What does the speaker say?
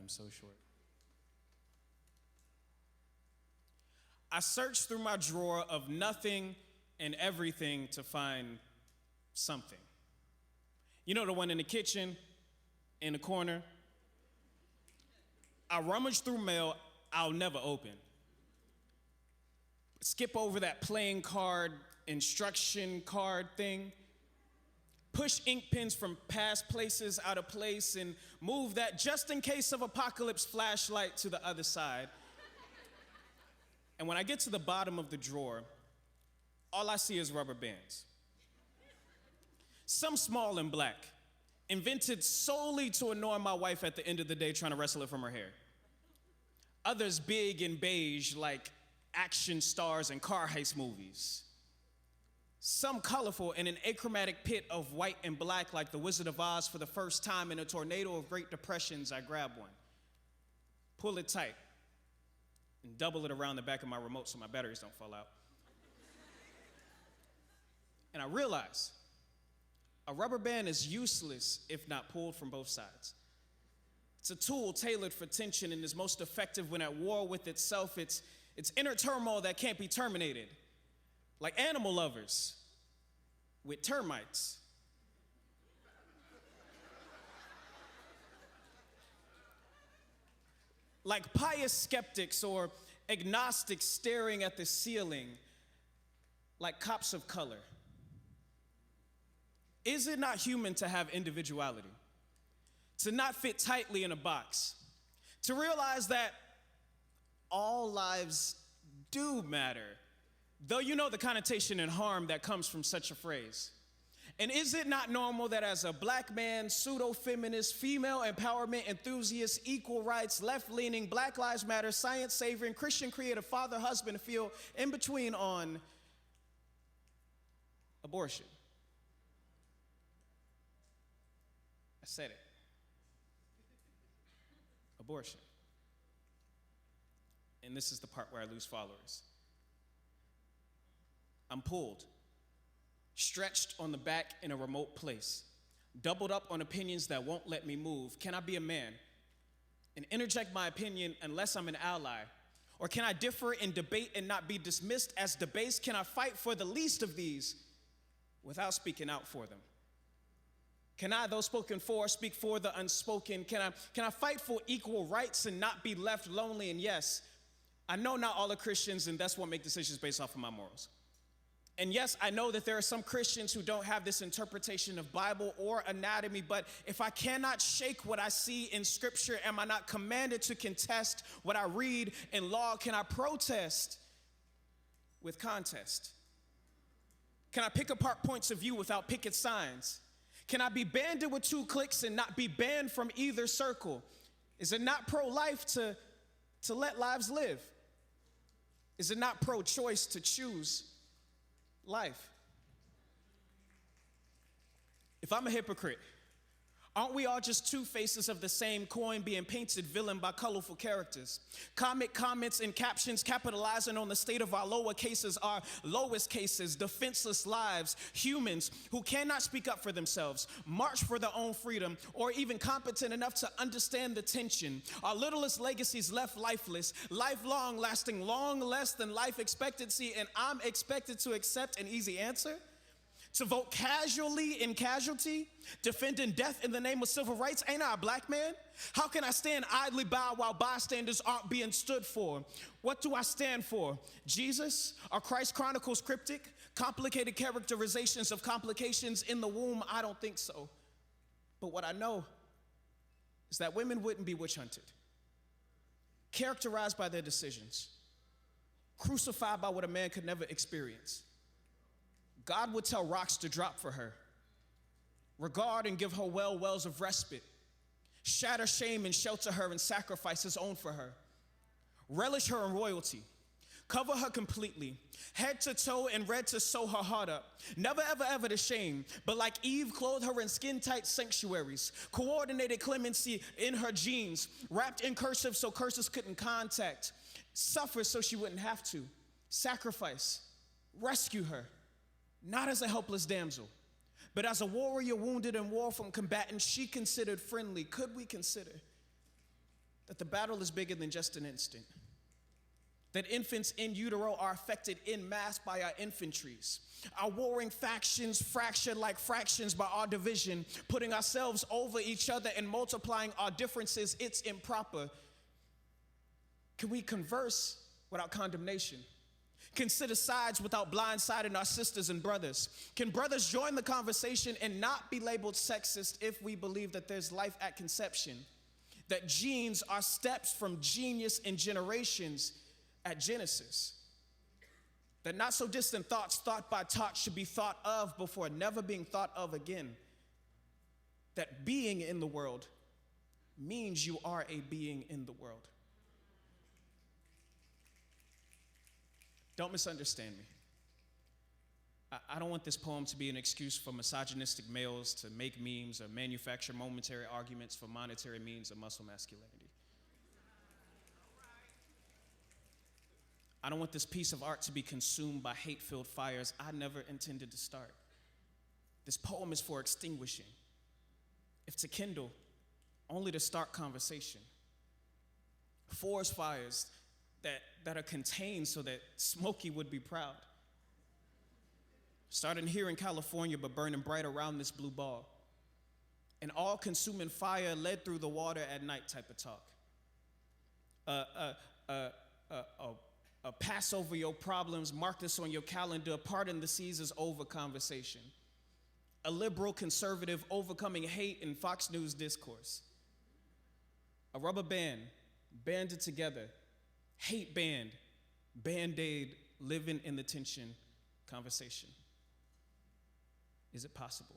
am so short. I searched through my drawer of nothing and everything to find something. You know the one in the kitchen, in the corner? I rummaged through mail I'll never open. Skip over that playing card, instruction card thing. Push ink pens from past places out of place and move that just in case of apocalypse flashlight to the other side. And when I get to the bottom of the drawer, all I see is rubber bands. Some small and black, invented solely to annoy my wife at the end of the day trying to wrestle it from her hair. Others big and beige like action stars in car heist movies. Some colorful in an achromatic pit of white and black like the Wizard of Oz. For the first time in a tornado of Great Depressions, I grab one, pull it tight, and double it around the back of my remote so my batteries don't fall out. And I realize a rubber band is useless if not pulled from both sides. It's a tool tailored for tension and is most effective when at war with itself. It's inner turmoil that can't be terminated. Like animal lovers with termites. Like pious skeptics or agnostics staring at the ceiling like cops of color. Is it not human to have individuality? To not fit tightly in a box? To realize that all lives do matter, though you know the connotation and harm that comes from such a phrase. And is it not normal that as a black man, pseudo-feminist, female empowerment enthusiast, equal rights, left-leaning, Black Lives Matter, science-savoring, Christian creative, father, husband, feel in between on abortion? I said it. Abortion. And this is the part where I lose followers. I'm pulled, stretched on the back in a remote place, doubled up on opinions that won't let me move. Can I be a man and interject my opinion unless I'm an ally? Or can I differ in debate and not be dismissed as debased? Can I fight for the least of these without speaking out for them? Can I, though spoken for, speak for the unspoken? Can I fight for equal rights and not be left lonely? And yes, I know not all are Christians, and that's what make decisions based off of my morals. And yes, I know that there are some Christians who don't have this interpretation of Bible or anatomy, but if I cannot shake what I see in Scripture, am I not commanded to contest what I read in law? Can I protest with contest? Can I pick apart points of view without picket signs? Can I be banded with two clicks and not be banned from either circle? Is it not pro-life to let lives live? Is it not pro-choice to choose life? If I'm a hypocrite, aren't we all just two faces of the same coin being painted villain by colorful characters? Comic comments and captions capitalizing on the state of our lower cases, our lowest cases, defenseless lives, humans who cannot speak up for themselves, march for their own freedom, or even competent enough to understand the tension. Our littlest legacies left lifeless, lifelong lasting long less than life expectancy, and I'm expected to accept an easy answer? To vote casually in casualty, defending death in the name of civil rights? Ain't I a black man? How can I stand idly by while bystanders aren't being stood for? What do I stand for? Jesus? Are Christ Chronicles cryptic? Complicated characterizations of complications in the womb? I don't think so. But what I know is that women wouldn't be witch hunted, characterized by their decisions, crucified by what a man could never experience. God would tell rocks to drop for her, regard and give her wells of respite, shatter shame and shelter her and sacrifice his own for her, relish her in royalty, cover her completely, head to toe and red to sew her heart up, never ever ever to shame, but like Eve clothe her in skin-tight sanctuaries, coordinated clemency in her genes, wrapped in cursive so curses couldn't contact, suffer so she wouldn't have to, sacrifice, rescue her. Not as a helpless damsel, but as a warrior wounded in war from combatants she considered friendly. Could we consider that the battle is bigger than just an instant, that infants in utero are affected en masse by our infantries. Our warring factions fracture like fractions by our division, putting ourselves over each other and multiplying our differences. It's improper. Can we converse without condemnation? Consider sides without blindsiding our sisters and brothers? Can brothers join the conversation and not be labeled sexist if we believe that there's life at conception, that genes are steps from genius in generations at Genesis, that not so distant thoughts thought by Tot should be thought of before never being thought of again, that being in the world means you are a being in the world. Don't misunderstand me. I don't want this poem to be an excuse for misogynistic males to make memes or manufacture momentary arguments for monetary means of muscle masculinity. I don't want this piece of art to be consumed by hate-filled fires I never intended to start. This poem is for extinguishing. If to kindle, only to start conversation. Forest fires that are contained so that Smokey would be proud. Starting here in California, but burning bright around this blue ball. An all-consuming fire led through the water at night type of talk. Pass over your problems, mark this on your calendar, pardon the seas is over conversation. A liberal conservative overcoming hate in Fox News discourse. A rubber band, banded together, hate band, Band-Aid, living in the tension conversation. Is it possible?